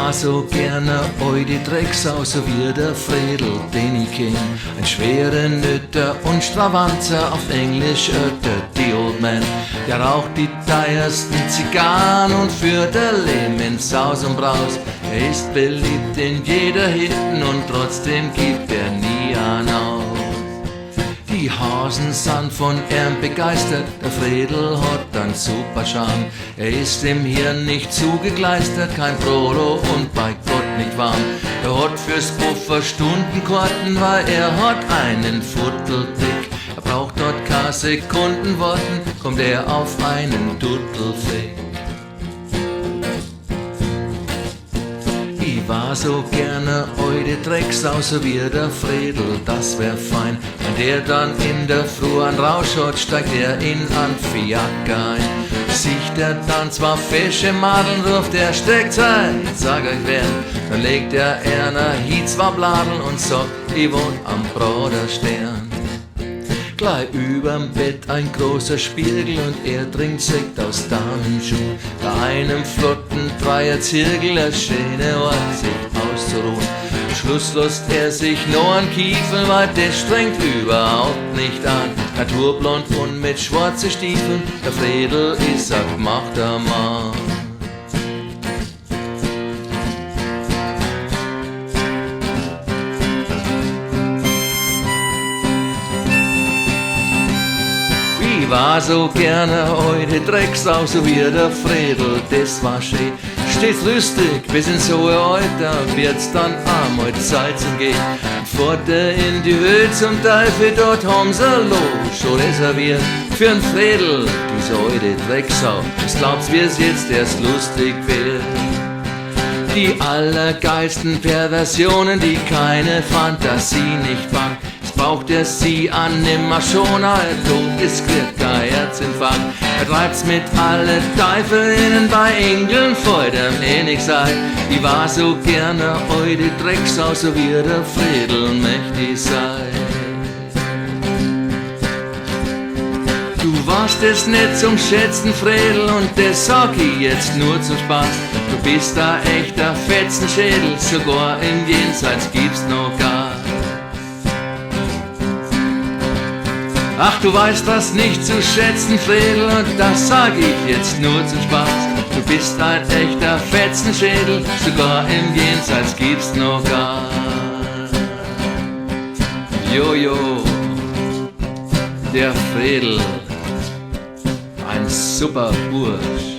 war so gerne eu die Drecksau, so wie der Fredel, den ich kenn. Ein schwerer Nütter und Stravanzer, auf Englisch die Old Man. Der raucht die teuersten Zigarren und führt der Leben in Saus und Braus. Er ist beliebt in jeder Hitten und trotzdem gibt er nie an auf. Die Hasen sind von ihm begeistert, der Fredel hat einen super Charme. Er ist im Hirn nicht zugekleistert, kein Proto und bei Gott nicht warm. Er hat fürs Puffer Stundenkarten, weil er hat einen Futteldick. Er braucht dort keine Sekunden warten, kommt er auf einen Duttelfick. Ich war so gerne eu die Drecksau, so wie der Fredel, das wär fein. Wenn der dann in der Früh an Rausch hat, steigt er in an Fiaker ein. Sieht er dann zwar fesche Madeln, ruft er steckt Zeit, sag euch wer. Dann legt er einer hi zwei Bladeln und sagt, ich wohn am Broderstern. Gleich überm Bett ein großer Spiegel und er trinkt Sekt aus Damenschuh. Bei einem flotten Dreierzirkel eine schöne Ort, sich auszuruhen. Schluss lässt er sich noch an Kiefeln, weil das strengt überhaupt nicht an. Naturblond und mit schwarzen Stiefeln, der Fredel ist ein gemachter Mann. Ich war so gerne eu die Drecksau, so wie der Fredel, das war schön. Stets lustig, bis ins hohe Alter, wird's dann einmal Zeit zum Gehen. Fort in die Höhe zum Teufel, dort haben sie Loge schon reserviert. Für'n Fredel, diese alte Drecksau, was glaubst wie's jetzt erst lustig wird? Die allergeilsten Perversionen, die keine Fantasie nicht packt. Braucht er sie an nimmer schon, tot ist kriegt kein Herzinfarkt. Er treibt's mit alle Teufel innen, bei Engeln freut er nix sei. Ich war so gerne eu die Drecksau, so wie der Fredel mächtig sei. Du warst es nicht zum Schätzen, Fredel, und das sag ich jetzt nur zum Spaß. Du bist ein echter Fetzenschädel, sogar im Jenseits gibt's noch Gas. Ach, du weißt das nicht zu schätzen, Fredel, und das sag ich jetzt nur zum Spaß. Du bist ein echter Fetzenschädel, sogar im Jenseits gibt's noch Gas. Jojo, der Fredel, ein super Bursch.